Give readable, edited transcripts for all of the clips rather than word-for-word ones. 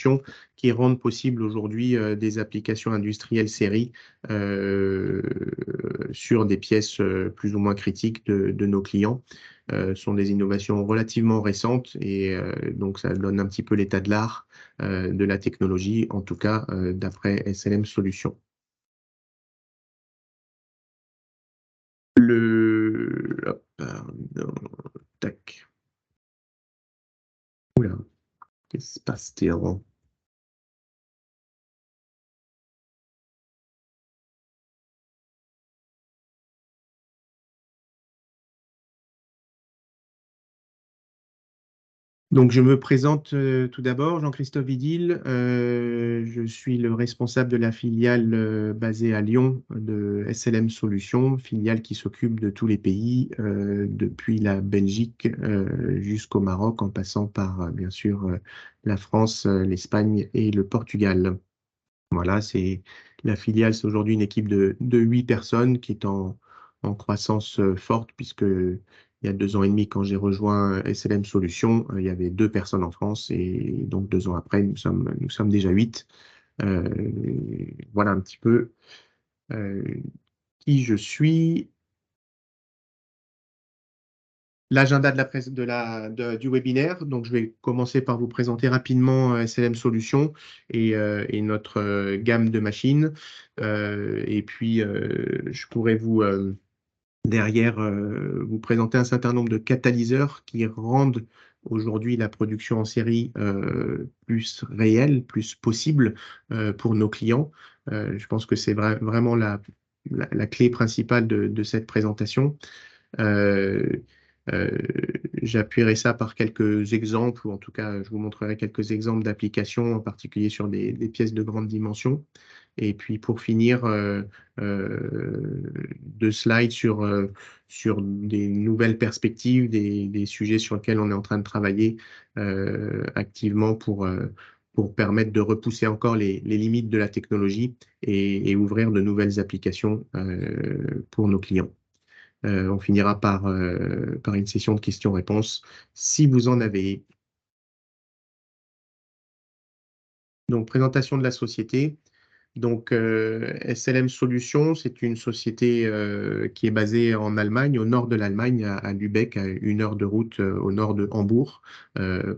solutions qui rendent possible aujourd'hui des applications industrielles série sur des pièces plus ou moins critiques de nos clients. Ce sont des innovations relativement récentes et donc ça donne un petit peu l'état de l'art de la technologie, en tout cas d'après SLM Solutions. Hop, pardon, tac. Oula, qu'est-ce qui se passe-t-il? Donc, je me présente tout d'abord, Jean-Christophe Vidil. Je suis le responsable de la filiale basée à Lyon de SLM Solutions, filiale qui s'occupe de tous les pays, depuis la Belgique jusqu'au Maroc, en passant par, bien sûr, la France, l'Espagne et le Portugal. Voilà, c'est la filiale, c'est aujourd'hui une équipe de 8 personnes qui est en croissance forte, puisque il y a 2 ans et demi, quand j'ai rejoint SLM Solutions, il y avait 2 personnes en France, et donc 2 ans après, nous sommes déjà 8. Euh, voilà un petit peu euh, qui je suis. L'agenda du webinaire. Donc, je vais commencer par vous présenter rapidement SLM Solutions et notre gamme de machines. Et puis, je pourrais derrière vous présenter un certain nombre de catalyseurs qui rendent aujourd'hui la production en série plus réelle, plus possible pour nos clients. Je pense que c'est vraiment la clé principale de cette présentation. Euh, euh, J'appuierai ça par quelques exemples, ou en tout cas, je vous montrerai quelques exemples d'applications, en particulier sur des pièces de grande dimension. Et puis, pour finir, 2 slides sur des nouvelles perspectives, des sujets sur lesquels on est en train de travailler activement pour permettre de repousser encore les limites de la technologie et ouvrir de nouvelles applications pour nos clients. On finira par une session de questions-réponses, si vous en avez. Donc, présentation de la société. Donc, SLM Solutions, c'est une société qui est basée en Allemagne, au nord de l'Allemagne, à Lübeck, à 1 heure de route au nord de Hambourg,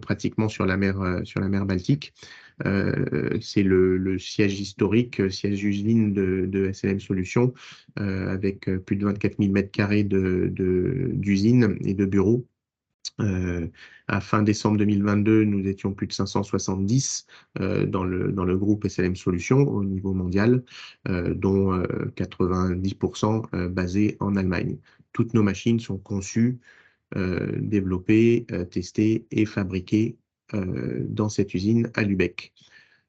pratiquement sur la mer Baltique. C'est le siège historique, siège usine de SLM Solutions, avec plus de 24 000 mètres carrés d'usine et de bureaux. À fin décembre 2022, nous étions plus de 570 dans le groupe SLM Solutions au niveau mondial, dont 90% basés en Allemagne. Toutes nos machines sont conçues, développées, testées et fabriquées dans cette usine à Lübeck.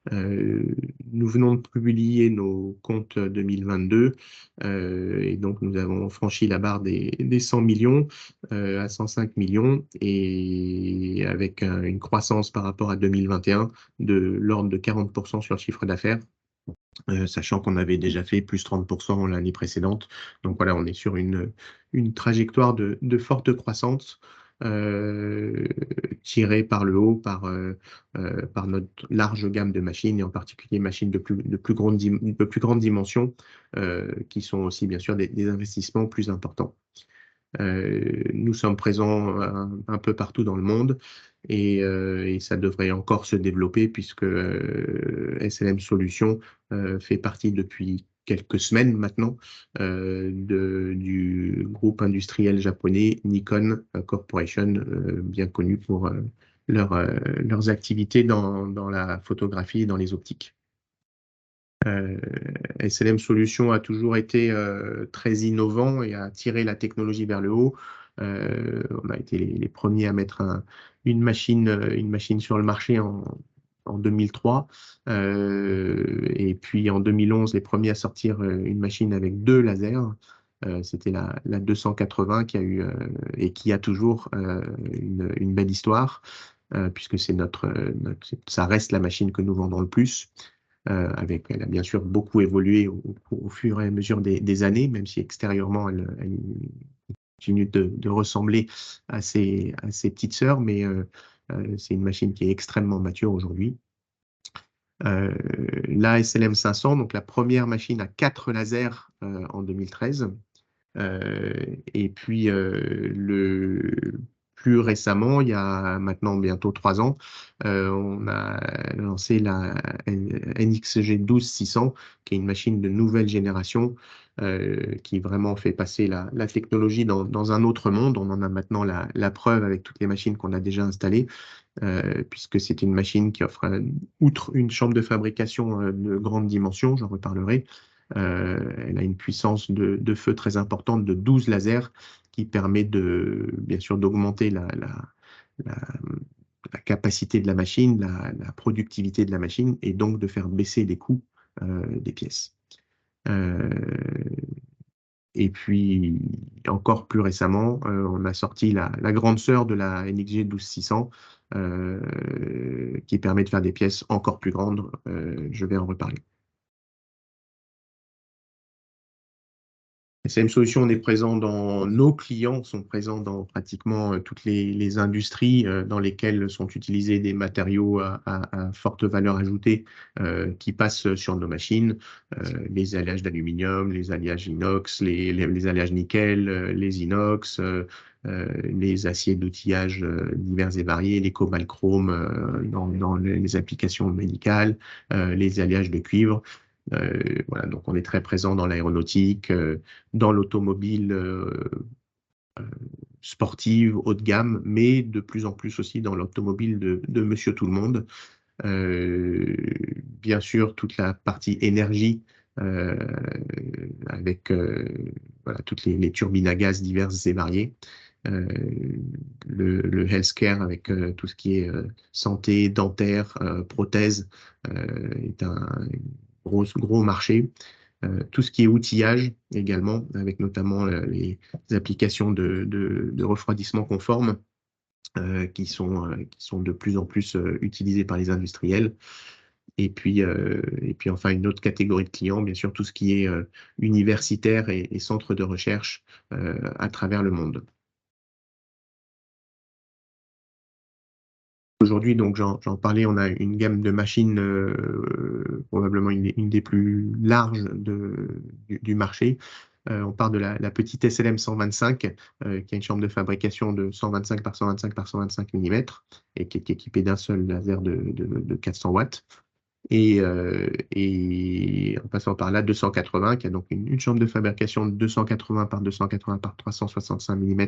Nous venons de publier nos comptes 2022 et donc nous avons franchi la barre des 100 millions à 105 millions et avec une croissance par rapport à 2021 de l'ordre de 40% sur le chiffre d'affaires. Sachant qu'on avait déjà fait plus 30% l'année précédente. Donc voilà, on est sur une trajectoire de forte croissance tirée par le haut par notre large gamme de machines et en particulier machines de plus grande dimension qui sont aussi bien sûr des investissements plus importants. Nous sommes présents un peu partout dans le monde et ça devrait encore se développer puisque SLM Solutions fait partie depuis quelques semaines maintenant du groupe industriel japonais Nikon Corporation, bien connu pour leurs activités dans la photographie et dans les optiques. SLM Solutions a toujours été très innovant et a tiré la technologie vers le haut. On a été les premiers à mettre une machine sur le marché en 2003. Et puis en 2011, les premiers à sortir une machine avec 2 lasers. C'était la 280 qui a eu et qui a toujours une belle histoire, puisque ça reste la machine que nous vendons le plus. Elle a bien sûr beaucoup évolué au fur et à mesure des années, même si extérieurement, elle continue de ressembler à ses petites sœurs, mais c'est une machine qui est extrêmement mature aujourd'hui. La SLM 500, donc la première machine à 4 lasers en 2013. Euh, et puis, plus récemment, il y a maintenant bientôt 3 ans, on a lancé la NXG 12600, qui est une machine de nouvelle génération qui vraiment fait passer la technologie dans un autre monde. On en a maintenant la preuve avec toutes les machines qu'on a déjà installées, puisque c'est une machine qui offre, outre une chambre de fabrication de grande dimension, j'en reparlerai, elle a une puissance de feu très importante de 12 lasers qui permet bien sûr d'augmenter la- la capacité de la machine, la productivité de la machine et donc de faire baisser les coûts des pièces. Euh, et puis, encore plus récemment, on a sorti la grande sœur de la NXG 12600 qui permet de faire des pièces encore plus grandes. Je vais en reparler. SM Solutions, on est présent nos clients sont présents dans pratiquement toutes les industries dans lesquelles sont utilisés des matériaux à forte valeur ajoutée qui passent sur nos machines. Les alliages d'aluminium, les alliages inox, les alliages nickel, les inox, les aciers d'outillage divers et variés, les cobaltchromes dans les applications médicales, les alliages de cuivre. Voilà, donc on est très présent dans l'aéronautique, dans l'automobile sportive haut de gamme, mais de plus en plus aussi dans l'automobile de Monsieur Tout-le-Monde. Euh, Bien sûr, toute la partie énergie euh, avec voilà, toutes les turbines à gaz diverses et variées. Euh, le healthcare avec tout ce qui est santé, dentaire, prothèse est un gros marché. Tout ce qui est outillage également, avec notamment les applications de refroidissement conforme qui sont de plus en plus utilisées par les industriels. Et puis enfin, une autre catégorie de clients, bien sûr, tout ce qui est universitaire et centre de recherche à travers le monde. Aujourd'hui, donc j'en parlais, on a une gamme de machines probablement une des plus larges du marché. On part de la petite SLM 125, qui a une chambre de fabrication de 125 par 125 par 125 mm et qui est équipée d'un seul laser de 400 watts. Et en passant par la 280, qui a donc une chambre de fabrication de 280 par 280 par 365 mm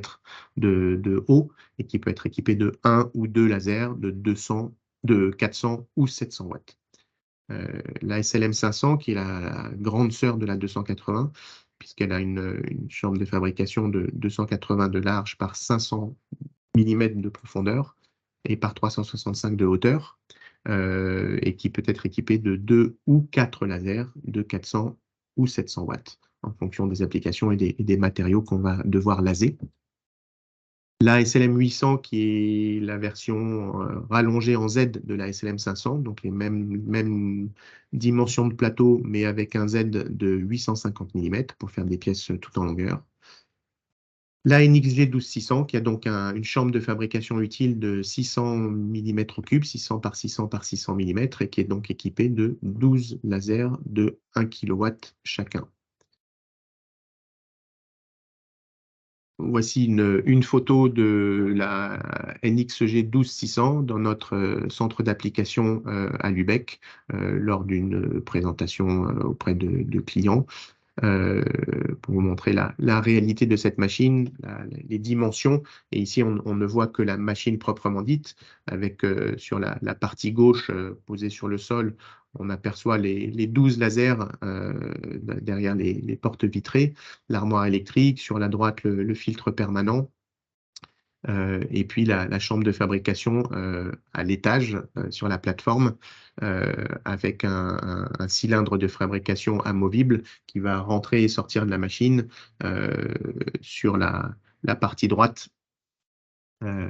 de haut, et qui peut être équipée de un ou deux lasers de 200, de 400 ou 700 watts. La SLM 500, qui est la grande sœur de la 280, puisqu'elle a une chambre de fabrication de 280 de large par 500 mm de profondeur et par 365 de hauteur, et qui peut être équipé de 2 ou 4 lasers de 400 ou 700 watts, en fonction des applications et des matériaux qu'on va devoir laser. La SLM 800, qui est la version rallongée en Z de la SLM 500, donc les mêmes dimensions de plateau, mais avec un Z de 850 mm pour faire des pièces tout en longueur. La NXG 12600, qui a donc une chambre de fabrication utile de 600 mm3, 600 par 600 par 600 mm, et qui est donc équipée de 12 lasers de 1 kW chacun. Voici une photo de la NXG 12600 dans notre centre d'application à Lübeck lors d'une présentation auprès de clients. Pour vous montrer la réalité de cette machine, les dimensions. Et ici, on ne voit que la machine proprement dite, avec sur la partie gauche posée sur le sol, on aperçoit les 12 lasers derrière les portes vitrées, l'armoire électrique, sur la droite le filtre permanent. Et puis la chambre de fabrication à l'étage sur la plateforme avec un cylindre de fabrication amovible qui va rentrer et sortir de la machine sur la partie droite. euh,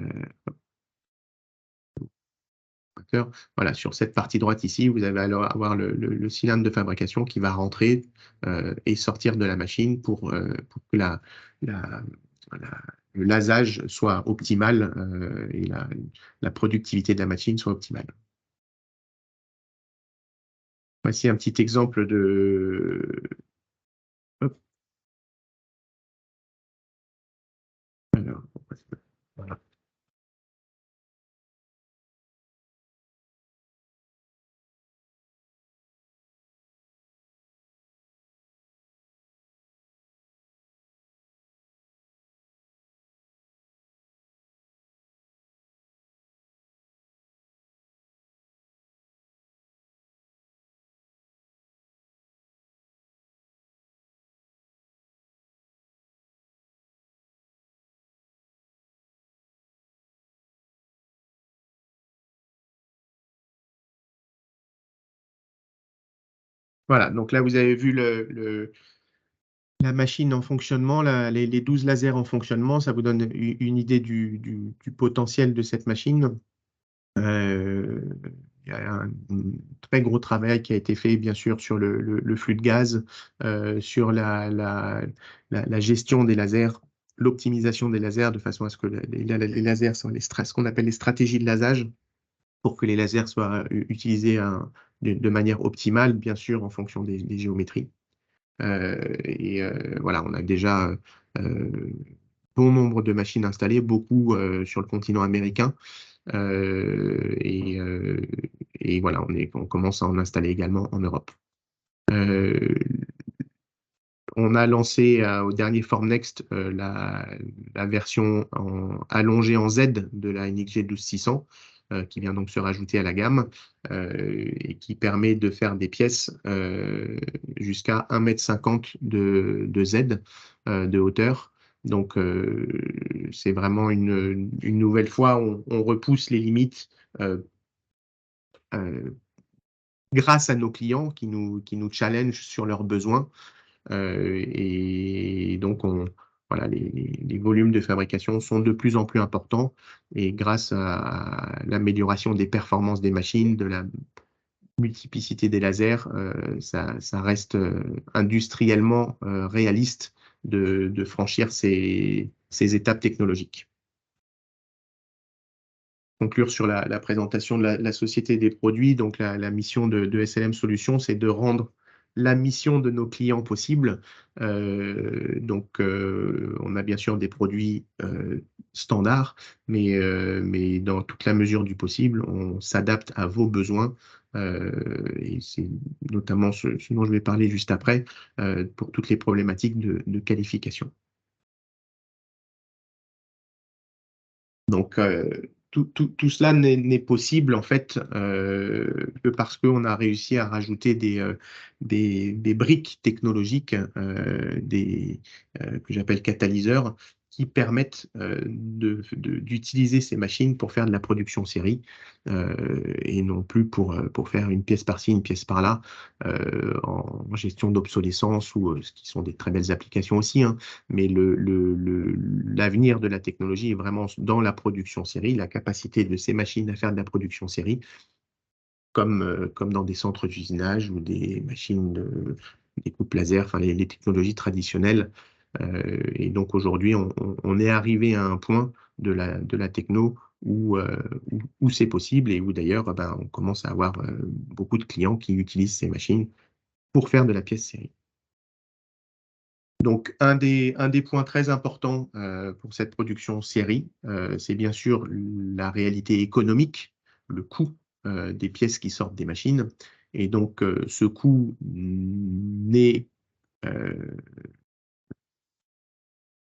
voilà, sur cette partie droite ici, vous allez alors avoir le cylindre de fabrication qui va rentrer et sortir de la machine pour que la- le lasage soit optimal et la productivité de la machine soit optimale. Voici un petit exemple de... Hop, alors, voilà. Voilà, donc là, vous avez vu la machine en fonctionnement, les 12 lasers en fonctionnement, ça vous donne une idée du potentiel de cette machine. Euh, il y a un très gros travail qui a été fait, bien sûr, sur le flux de gaz, sur la gestion des lasers, l'optimisation des lasers, de façon à ce que les lasers sont ce qu'on appelle les stratégies de lasage, pour que les lasers soient utilisés de manière optimale, bien sûr, en fonction des géométries. Voilà, on a déjà bon nombre de machines installées, beaucoup sur le continent américain. Euh, et, euh, et voilà, on commence à en installer également en Europe. Euh, on a lancé au dernier Formnext la version allongée en Z de la NXG 12600, qui vient donc se rajouter à la gamme et qui permet de faire des pièces jusqu'à 1,50 m de Z de hauteur. Donc, c'est vraiment une nouvelle fois, on repousse les limites euh, euh, grâce à nos clients qui nous challengent sur leurs besoins. Et donc, voilà, les volumes de fabrication sont de plus en plus importants et grâce à l'amélioration des performances des machines, de la multiplicité des lasers, ça reste industriellement réaliste de franchir ces étapes technologiques. Conclure sur la présentation de la société des produits. Donc, la mission de SLM Solutions, c'est de rendre la mission de nos clients possible. Donc, on a bien sûr des produits standards, mais dans toute la mesure du possible, on s'adapte à vos besoins. Et c'est notamment ce dont je vais parler juste après, pour toutes les problématiques de qualification. Donc, tout cela n'est possible en fait que parce qu'on a réussi à rajouter des briques technologiques, que j'appelle catalyseurs, qui permettent d'utiliser ces machines pour faire de la production série et non plus pour faire une pièce par-ci, une pièce par-là, en gestion d'obsolescence ou ce qui sont des très belles applications aussi, hein, mais l'avenir de la technologie est vraiment dans la production série, la capacité de ces machines à faire de la production série, comme dans des centres d'usinage ou des machines des coupes laser, enfin les technologies traditionnelles. Et donc aujourd'hui, on est arrivé à un point de la techno où c'est possible et où d'ailleurs, ben, on commence à avoir beaucoup de clients qui utilisent ces machines pour faire de la pièce série. Donc, un des points très importants pour cette production série, c'est bien sûr la réalité économique, le coût des pièces qui sortent des machines. Et donc, ce coût n'est euh,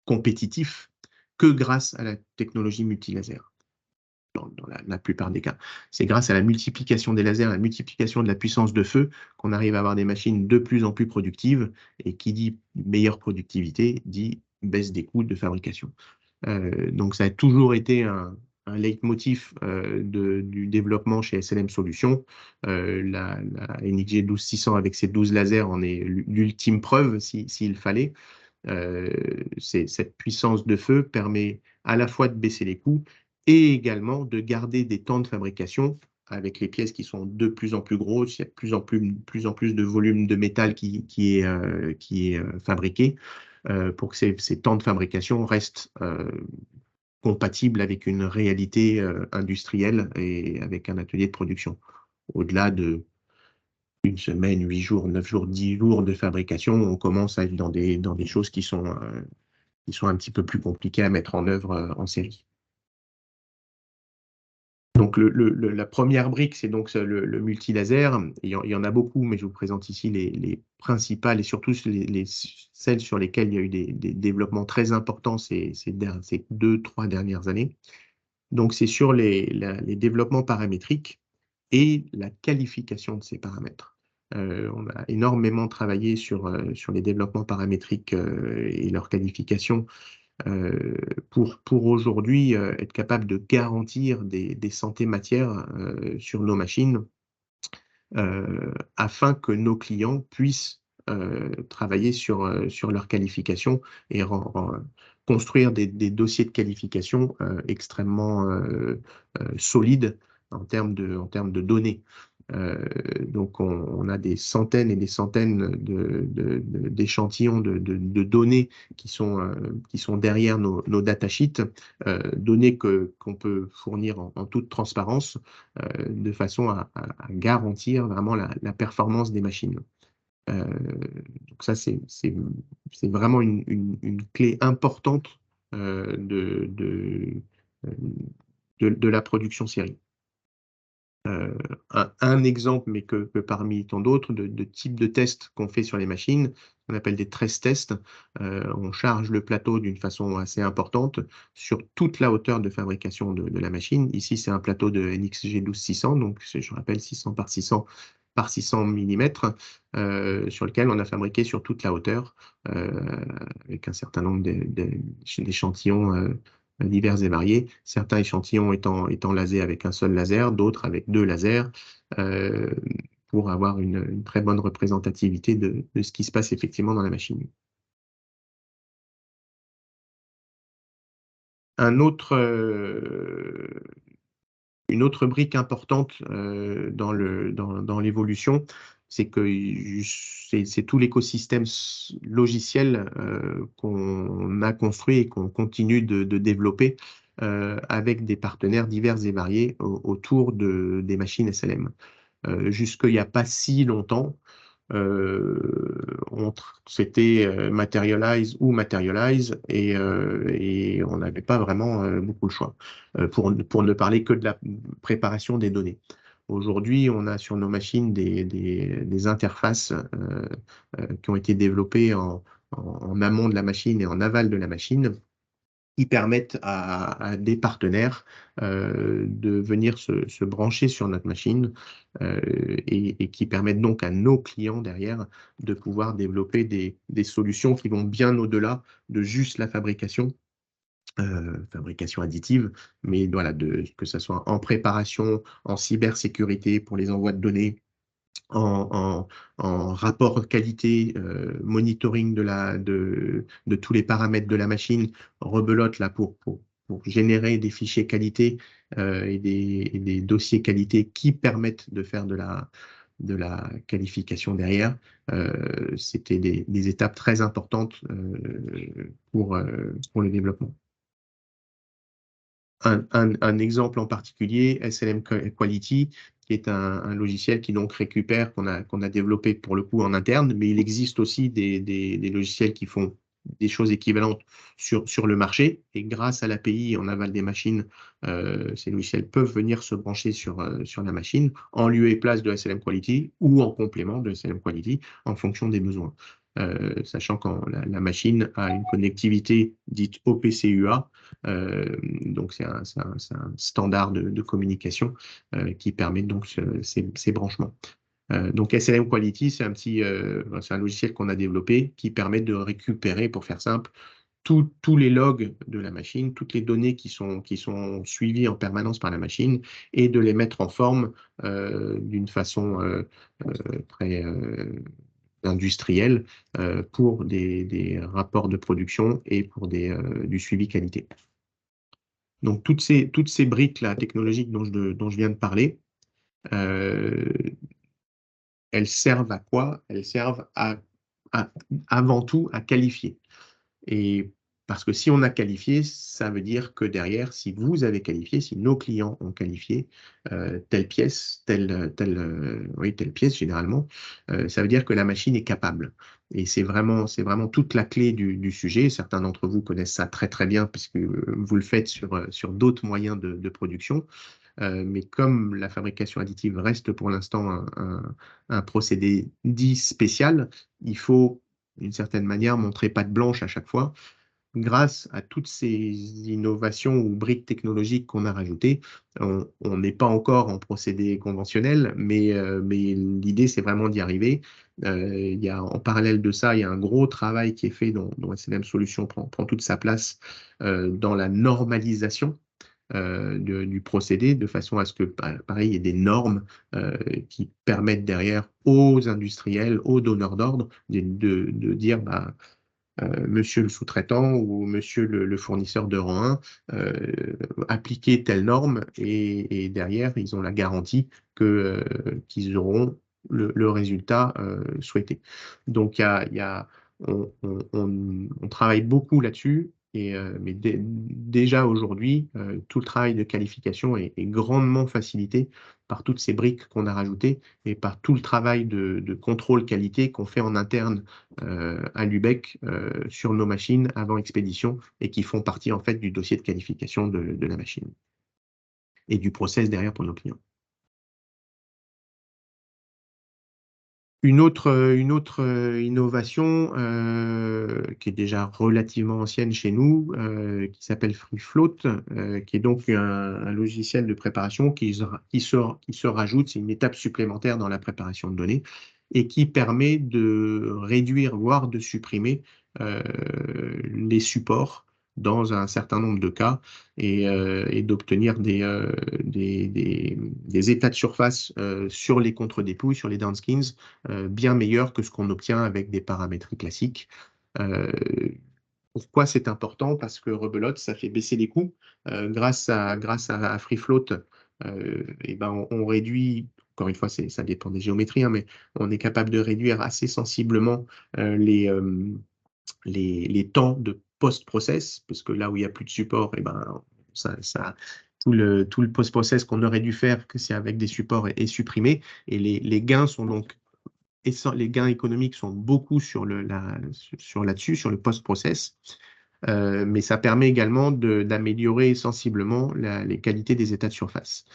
compétitif que grâce à la technologie multilaser. Dans la plupart des cas. C'est grâce à la multiplication des lasers, la multiplication de la puissance de feu, qu'on arrive à avoir des machines de plus en plus productives. Et qui dit meilleure productivité, dit baisse des coûts de fabrication. Donc ça a toujours été un leitmotiv du développement chez SLM Solutions. La NXG 12600 avec ses 12 lasers en est l'ultime preuve s'il fallait. Cette puissance de feu permet à la fois de baisser les coûts et également de garder des temps de fabrication avec les pièces qui sont de plus en plus grosses. Il y a de plus en plus de volume de métal qui est fabriqué pour que ces temps de fabrication restent compatibles avec une réalité industrielle et avec un atelier de production. Au-delà une semaine, 8 jours, 9 jours, 10 jours de fabrication, on commence à être dans des choses qui sont un petit peu plus compliquées à mettre en œuvre en série. Donc la première brique, c'est donc le multilaser. Il y en a beaucoup, mais je vous présente ici les principales et surtout celles sur lesquelles il y a eu des développements très importants ces 2, 3 dernières années. Donc c'est sur les développements paramétriques et la qualification de ces paramètres. On a énormément travaillé sur les développements paramétriques et leur qualification euh, pour aujourd'hui être capable de garantir des santé matières sur nos machines afin que nos clients puissent travailler sur leur qualification et construire des dossiers de qualification extrêmement solides en termes de données. Donc, on a des centaines et des centaines d'échantillons de données qui sont derrière nos datasheets, données qu'on peut fournir en toute transparence de façon à garantir vraiment la performance des machines. Euh, donc ça, c'est vraiment une clé importante euh, de la production série. Un exemple, mais que parmi tant d'autres, de types de tests qu'on fait sur les machines, on appelle des stress tests. On charge le plateau d'une façon assez importante sur toute la hauteur de fabrication de la machine. Ici, c'est un plateau de NXG 12600, donc je rappelle 600 par 600 mm, sur lequel on a fabriqué sur toute la hauteur, avec un certain nombre d'échantillons divers et variés, certains échantillons étant lasés avec un seul laser, d'autres avec 2 lasers, euh, pour avoir une très bonne représentativité de ce qui se passe effectivement dans la machine. Un autre, une autre brique importante dans l'évolution, c'est que c'est tout l'écosystème logiciel qu'on a construit et qu'on continue de développer avec des partenaires divers et variés autour des machines SLM. Jusqu'il n'y a pas si longtemps, c'était Materialize ou Materialize et on n'avait pas vraiment beaucoup le choix pour ne parler que de la préparation des données. Aujourd'hui, on a sur nos machines des interfaces qui ont été développées en amont de la machine et en aval de la machine qui permettent à des partenaires de venir se brancher sur notre machine et qui permettent donc à nos clients derrière de pouvoir développer des solutions qui vont bien au-delà de juste la fabrication additive, mais voilà, que ce soit en préparation, en cybersécurité pour les envois de données, en, en rapport qualité, monitoring de tous les paramètres de la machine, rebelote là pour générer des fichiers qualité et des dossiers qualité qui permettent de faire de la qualification derrière. C'était des étapes très importantes pour le développement. Un exemple en particulier, SLM Quality, qui est un logiciel qui donc récupère, qu'on a développé pour le coup en interne, mais il existe aussi des logiciels qui font des choses équivalentes sur le marché. Et grâce à l'API en aval des machines, ces logiciels peuvent venir se brancher sur la machine en lieu et place de SLM Quality ou en complément de SLM Quality en fonction des besoins. Sachant que la machine a une connectivité dite OPC-UA, donc c'est un standard de communication qui permet donc ces branchements. Donc SLM Quality, c'est un logiciel qu'on a développé qui permet de récupérer, pour faire simple, tous les logs de la machine, toutes les données qui sont suivies en permanence par la machine et de les mettre en forme d'une façon très industrielle pour des rapports de production et pour du suivi qualité. Donc, toutes ces briques-là technologiques dont je viens de parler, euh, elles servent à quoi? Elles servent avant tout à qualifier. Et Parce que si on a qualifié, ça veut dire que derrière, si vous avez qualifié, si nos clients ont qualifié telle pièce, oui, telle pièce généralement, ça veut dire que la machine est capable. Et c'est vraiment toute la clé du sujet. Certains d'entre vous connaissent ça très très bien puisque vous le faites sur d'autres moyens de production. Mais comme la fabrication additive reste pour l'instant un procédé dit spécial, il faut d'une certaine manière montrer patte blanche à chaque fois. Grâce à toutes ces innovations ou briques technologiques qu'on a rajoutées, on n'est pas encore en procédé conventionnel, mais l'idée, c'est vraiment d'y arriver. En parallèle de ça, il y a un gros travail qui est fait dont SLM Solutions prend toute sa place dans la normalisation du procédé, de façon à ce que, pareil, il y ait des normes qui permettent derrière aux industriels, aux donneurs d'ordre, de dire, monsieur le sous-traitant ou monsieur le fournisseur de rang 1, appliquer telle norme et derrière, ils ont la garantie qu'ils auront le résultat souhaité. Donc, on travaille beaucoup là-dessus. Mais déjà aujourd'hui, tout le travail de qualification est grandement facilité par toutes ces briques qu'on a rajoutées et par tout le travail de contrôle qualité qu'on fait en interne à Lübeck sur nos machines avant expédition et qui font partie en fait du dossier de qualification de la machine et du process derrière pour nos clients. Une autre innovation qui est déjà relativement ancienne chez nous, qui s'appelle FreeFloat, qui est donc un logiciel de préparation qui se rajoute, c'est une étape supplémentaire dans la préparation de données, et qui permet de réduire, voire de supprimer les supports dans un certain nombre de cas et d'obtenir des états de surface sur les contre-dépouilles, sur les downskins, bien meilleurs que ce qu'on obtient avec des paramétries classiques. Euh, Pourquoi c'est important? Parce que rebelote, ça fait baisser les coûts. Grâce à FreeFloat, et ben on réduit, encore une fois, ça dépend des géométries, hein, mais on est capable de réduire assez sensiblement les temps de post-process, parce que là où il n'y a plus de support, et ben, tout le post-process qu'on aurait dû faire, que c'est avec des supports, est supprimé. Et les gains sont donc les gains économiques sont beaucoup là-dessus, sur le post-process. Mais ça permet également d'améliorer sensiblement les qualités des états de surface.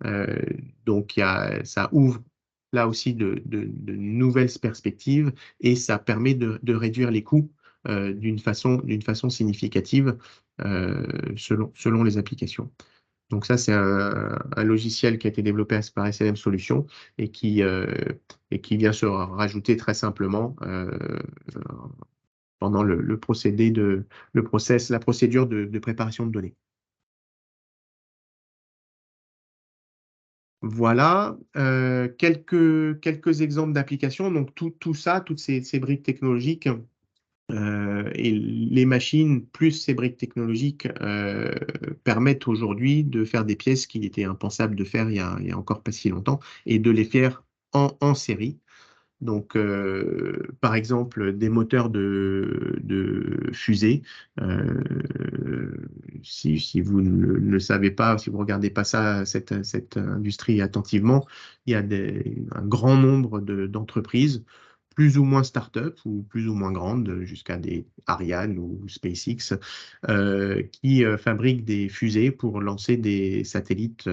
Euh, donc, ça ouvre là aussi de nouvelles perspectives et ça permet de réduire les coûts d'une façon significative selon les applications. Donc ça, c'est un logiciel qui a été développé par SLM Solutions et qui vient se rajouter très simplement pendant la procédure de préparation de données. Voilà, quelques exemples d'applications. Donc tout ça, toutes ces briques technologiques et les machines plus ces briques technologiques permettent aujourd'hui de faire des pièces qu'il était impensable de faire il y a encore pas si longtemps et de les faire en série. Donc, par exemple, des moteurs de fusée. euh, si vous ne le savez pas, si vous ne regardez pas cette industrie attentivement, il y a un grand nombre d'entreprises, plus ou moins start-up ou plus ou moins grandes, jusqu'à des Ariane ou SpaceX, qui fabriquent des fusées pour lancer des satellites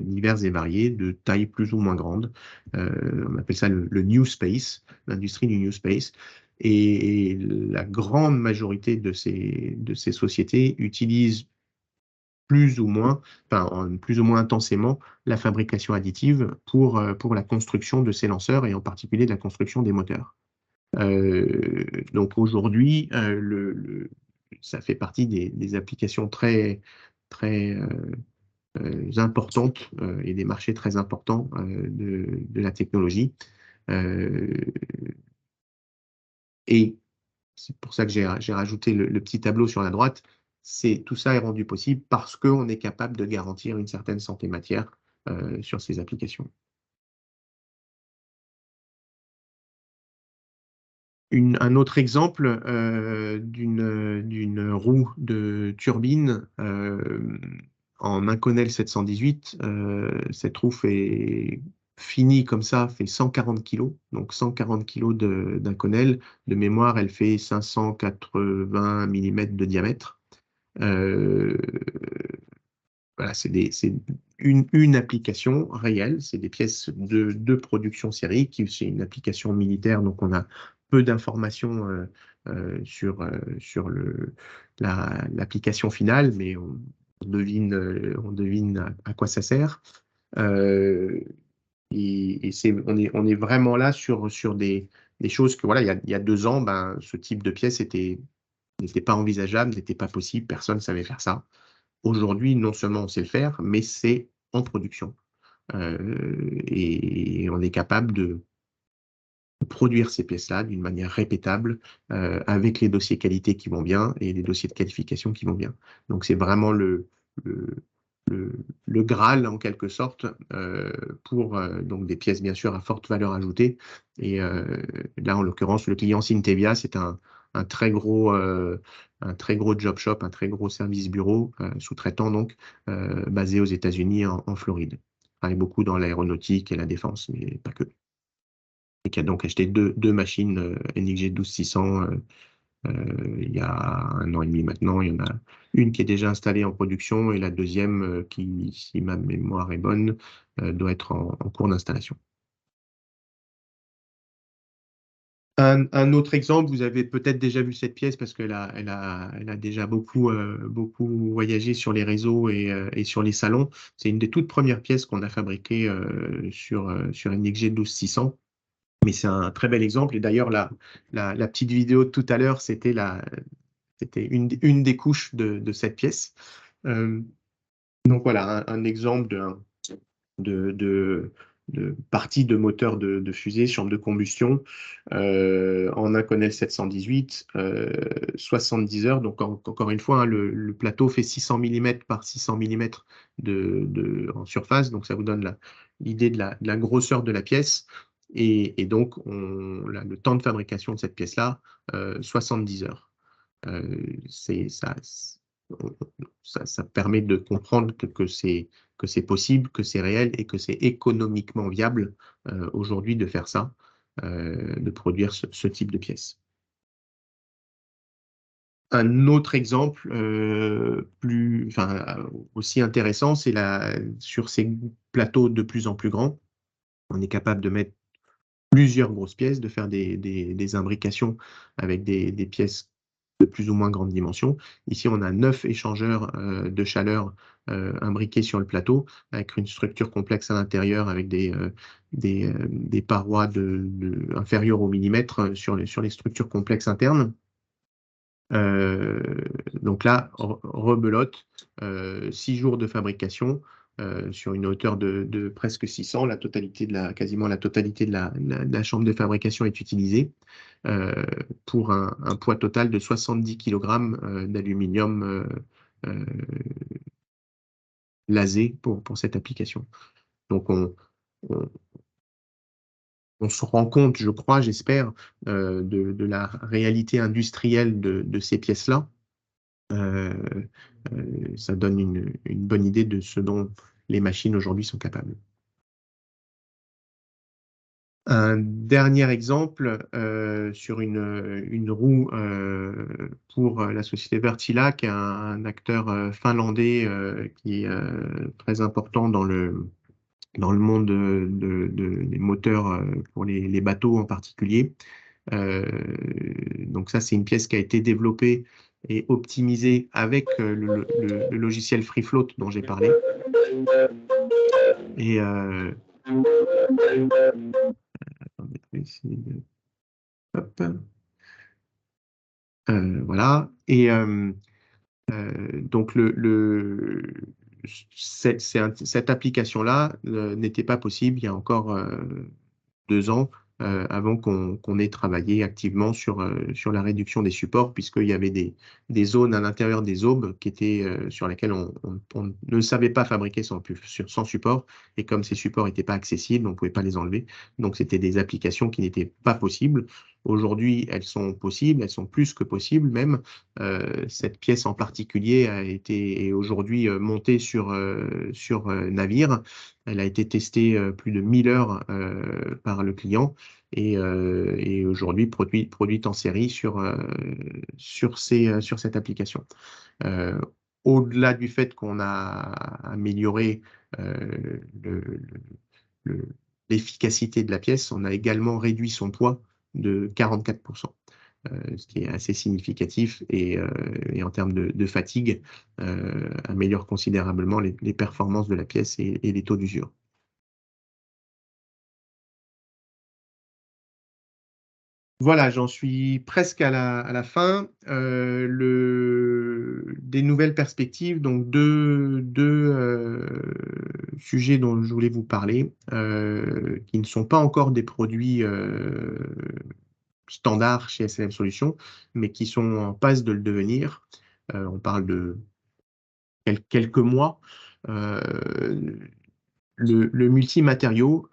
divers et variés, de taille plus ou moins grande. On appelle ça le New Space, l'industrie du New Space. Et la grande majorité de ces sociétés utilisent plus ou moins, enfin, plus ou moins intensément, la fabrication additive pour la construction de ces lanceurs et en particulier de la construction des moteurs. Donc aujourd'hui, ça fait partie des applications très, très importantes et des marchés très importants de la technologie. Euh, et c'est pour ça que j'ai rajouté le petit tableau sur la droite. Tout ça est rendu possible parce qu'on est capable de garantir une certaine santé matière sur ces applications. Un autre exemple d'une roue de turbine en Inconel 718, cette roue fait finie comme ça, fait 140 kg, donc 140 kg d'Inconel. De mémoire, elle fait 580 mm de diamètre. Euh, voilà, c'est une application réelle, c'est des pièces de production série, c'est une application militaire, donc on a peu d'informations sur l'application finale, mais on devine à quoi ça sert. Euh, on est vraiment là sur des choses que, voilà, il y a 2 ans, ben, ce type de pièce n'était pas envisageable, n'était pas possible, personne ne savait faire ça. Aujourd'hui, non seulement on sait le faire, mais c'est en production. Et on est capable de produire ces pièces-là d'une manière répétable, avec les dossiers qualité qui vont bien et les dossiers de qualification qui vont bien. Donc c'est vraiment le, le Graal en quelque sorte, pour donc des pièces bien sûr à forte valeur ajoutée. Et là, en l'occurrence, le client Syntevia, c'est un un très gros job shop, un très gros service bureau sous-traitant donc, basé aux États-Unis en Floride. Il travaille beaucoup dans l'aéronautique et la défense, mais pas que. Et qui a donc acheté deux machines NXG 12600 il y a 1 an et demi maintenant. Il y en a une qui est déjà installée en production et la deuxième qui, si ma mémoire est bonne, doit être en cours d'installation. Un autre exemple, vous avez peut-être déjà vu cette pièce parce elle a déjà beaucoup voyagé sur les réseaux et sur les salons. C'est une des toutes premières pièces qu'on a fabriquées sur NXG 12600. Mais c'est un très bel exemple. Et d'ailleurs, la petite vidéo de tout à l'heure, c'était une des couches de cette pièce. Euh, donc voilà, un exemple de, de, de partie de moteur de fusée, chambre de combustion, en Inconel 718, 70 heures. Donc encore une fois, hein, le plateau fait 600 mm par 600 mm en surface. Donc ça vous donne l'idée de la grosseur de la pièce. Et donc, le temps de fabrication de cette pièce-là, 70 heures. C'est ça, ça permet de comprendre que c'est possible, que c'est réel et que c'est économiquement viable aujourd'hui de faire ça, de produire ce type de pièces. Un autre exemple aussi intéressant, c'est sur ces plateaux de plus en plus grands, on est capable de mettre plusieurs grosses pièces, de faire des imbrications avec des pièces de plus ou moins grande dimension. Ici, on a 9 échangeurs de chaleur imbriqués sur le plateau, avec une structure complexe à l'intérieur, avec des parois inférieures au millimètre sur les structures complexes internes. Donc là, rebelote, 6 jours de fabrication sur une hauteur de presque 600. Quasiment la totalité de la chambre de fabrication est utilisée pour un poids total de 70 kg d'aluminium euh, lasé pour cette application. Donc on, on se rend compte, je crois, j'espère, de la réalité industrielle de ces pièces-là. Euh, Ça donne une bonne idée de ce dont les machines aujourd'hui sont capables. Un dernier exemple sur une roue pour la société Wärtsilä, qui est un acteur finlandais qui est très important dans le monde des moteurs pour les bateaux en particulier. Euh, donc ça, c'est une pièce qui a été développée et optimisée avec le logiciel FreeFloat dont j'ai parlé. Et attendez, je vais essayer hop. Voilà. Et donc cette application-là n'était pas possible il y a encore 2 ans avant qu'on ait travaillé activement sur la réduction des supports, puisqu'il y avait des zones à l'intérieur des aubes sur lesquelles on ne savait pas fabriquer sans support. Et comme ces supports n'étaient pas accessibles, on ne pouvait pas les enlever. Donc, c'était des applications qui n'étaient pas possibles. Aujourd'hui, elles sont possibles, elles sont plus que possibles même. Cette pièce en particulier est aujourd'hui montée sur navire. Elle a été testée plus de 1000 heures par le client et aujourd'hui produite en série sur cette application. Euh, Au-delà du fait qu'on a amélioré le- le- l'efficacité de la pièce, on a également réduit son poids de 44%, ce qui est assez significatif et en termes de fatigue, améliore considérablement les performances de la pièce et les taux d'usure. Voilà, j'en suis presque à la fin. Des nouvelles perspectives, donc deux sujets dont je voulais vous parler, qui ne sont pas encore des produits standards chez SLM Solutions, mais qui sont en passe de le devenir. On parle de quelques mois. Euh, le multimatériau,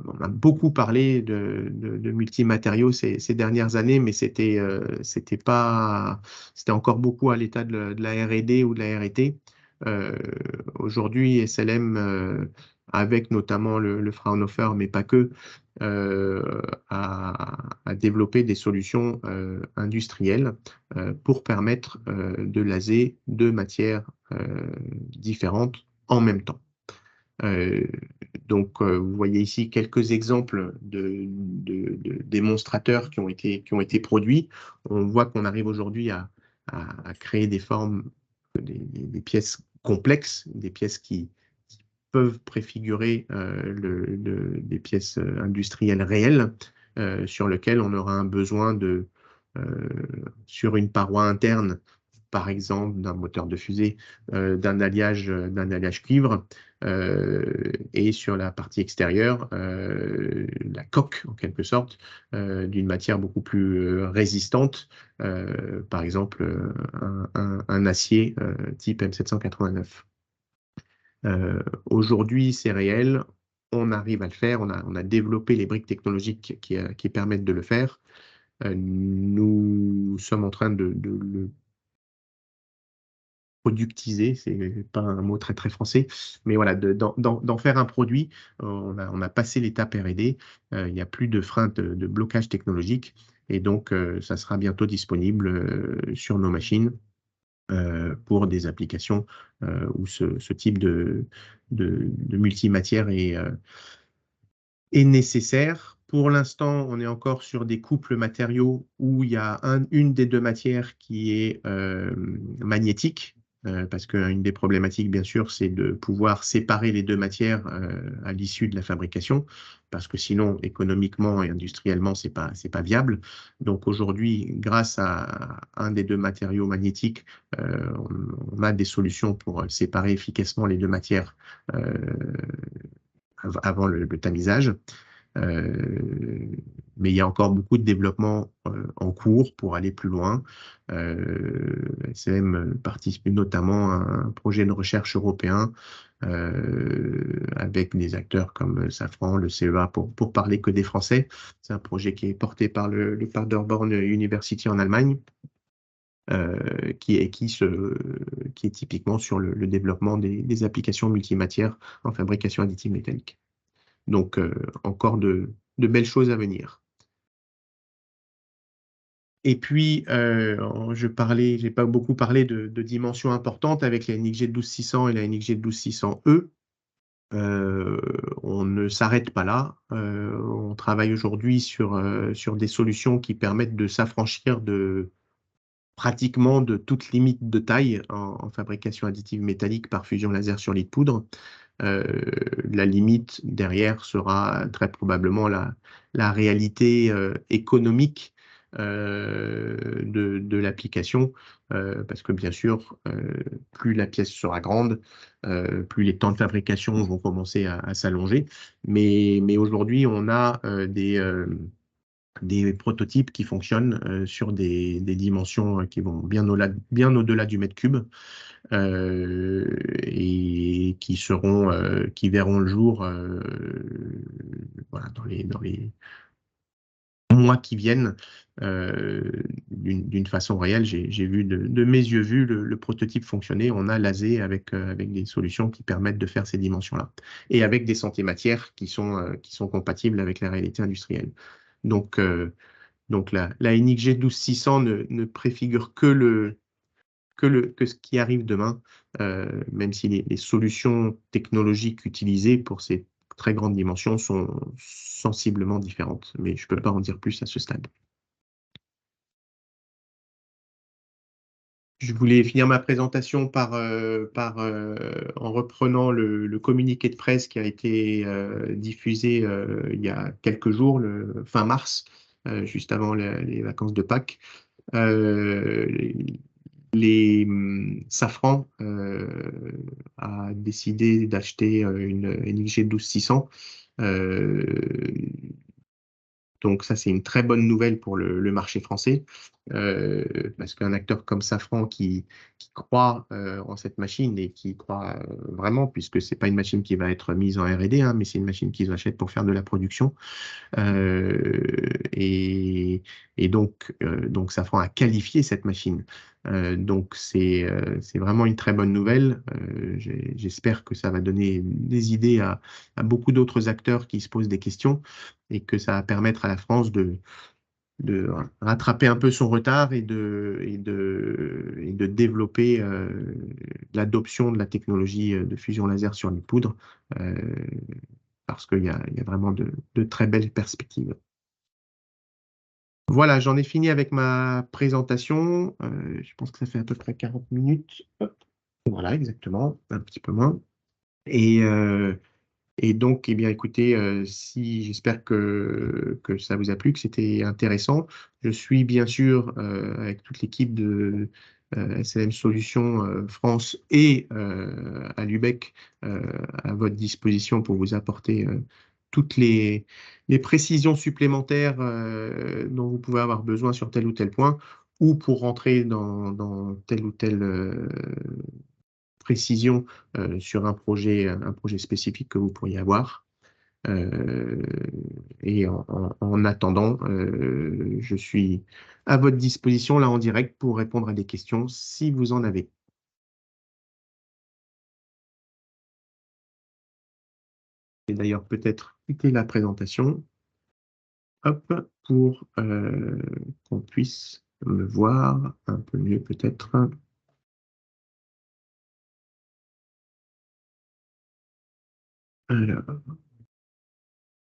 on a beaucoup parlé de multimatériaux ces dernières années, mais c'était pas, c'était encore beaucoup à l'état de la R&D ou de la R&T. Aujourd'hui, SLM, avec notamment le Fraunhofer, mais pas que, a développé des solutions industrielles pour permettre de laser deux matières différentes en même temps. Euh, vous voyez ici quelques exemples de démonstrateurs qui ont été produits. On voit qu'on arrive aujourd'hui à créer des formes, des pièces complexes, des pièces qui peuvent préfigurer des pièces industrielles réelles, sur lesquelles on aura un besoin euh, sur une paroi interne, par exemple d'un moteur de fusée, d'un alliage cuivre, et sur la partie extérieure, la coque en quelque sorte, d'une matière beaucoup plus résistante, par exemple un acier type M789. Aujourd'hui, c'est réel, on arrive à le faire, on a développé les briques technologiques qui permettent de le faire. Nous sommes en train de le productiser, c'est pas un mot très très français, mais voilà, d'en faire un produit. On a passé l'étape R&D, il n'y a plus de frein de blocage technologique, et donc ça sera bientôt disponible sur nos machines pour des applications où ce type de multimatière est nécessaire. Pour l'instant, on est encore sur des couples matériaux où il y a une des deux matières qui est magnétique, parce qu'une des problématiques, bien sûr, c'est de pouvoir séparer les deux matières à l'issue de la fabrication, parce que sinon, économiquement et industriellement, c'est pas viable. Donc aujourd'hui, grâce à un des deux matériaux magnétiques, on a des solutions pour séparer efficacement les deux matières avant le tamisage. Euh, mais il y a encore beaucoup de développement en cours pour aller plus loin. SLM participe notamment à un projet de recherche européen avec des acteurs comme Safran, le CEA, pour parler que des Français. C'est un projet qui est porté par le Paderborn University en Allemagne, qui est typiquement sur le développement des applications multimatières en fabrication additive métallique. Donc, encore de belles choses à venir. Et puis, j'ai pas beaucoup parlé de dimensions importantes avec la NXG 12600 et la NXG 12600E. Euh, on ne s'arrête pas là. On travaille aujourd'hui sur des solutions qui permettent de s'affranchir pratiquement de toute limite de taille en fabrication additive métallique par fusion laser sur lit de poudre. Euh, la limite derrière sera très probablement la réalité économique de l'application. parce que bien sûr, plus la pièce sera grande, plus les temps de fabrication vont commencer à s'allonger. Mais aujourd'hui, on a des prototypes qui fonctionnent sur des dimensions qui vont bien au-delà du mètre cube et qui verront le jour voilà, dans les mois qui viennent d'une façon réelle. J'ai vu de mes yeux vus le prototype fonctionner. On a lasé avec des solutions qui permettent de faire ces dimensions-là et avec des santé matières qui sont compatibles avec la réalité industrielle. Donc, la NXG 12600 ne préfigure que ce qui arrive demain, même si les solutions technologiques utilisées pour ces très grandes dimensions sont sensiblement différentes. Mais je ne peux pas en dire plus à ce stade. Je voulais finir ma présentation en reprenant le communiqué de presse qui a été diffusé il y a quelques jours, le fin mars, juste avant les vacances de Pâques. Euh, Safran a décidé d'acheter une NXG 12600. Euh, donc ça, c'est une très bonne nouvelle pour le marché français, parce qu'un acteur comme Safran qui croit en cette machine et qui croit vraiment, puisque c'est pas une machine qui va être mise en R&D, hein, mais c'est une machine qu'ils achètent pour faire de la production, euh, et, et donc Safran a qualifié cette machine. Donc c'est vraiment une très bonne nouvelle. J'espère que ça va donner des idées à beaucoup d'autres acteurs qui se posent des questions et que ça va permettre à la France de rattraper un peu son retard et de développer l'adoption de la technologie de fusion laser sur les poudres. Euh, Parce qu'il y a vraiment de très belles perspectives. Voilà, j'en ai fini avec ma présentation. Je pense que ça fait à peu près 40 minutes. Hop. Voilà, exactement, un petit peu moins. Et, euh, et donc, eh bien, écoutez, si j'espère que ça vous a plu, que c'était intéressant. Je suis bien sûr avec toute l'équipe de SLM Solutions France et à Lubeck à votre disposition pour vous apporter toutes les précisions supplémentaires dont vous pouvez avoir besoin sur tel ou tel point ou pour rentrer dans telle ou telle précision sur un projet spécifique que vous pourriez avoir. Euh, et en attendant, je suis à votre disposition là en direct pour répondre à des questions si vous en avez. Et d'ailleurs peut-être quitter la présentation, hop, pour qu'on puisse me voir un peu mieux peut-être. Alors.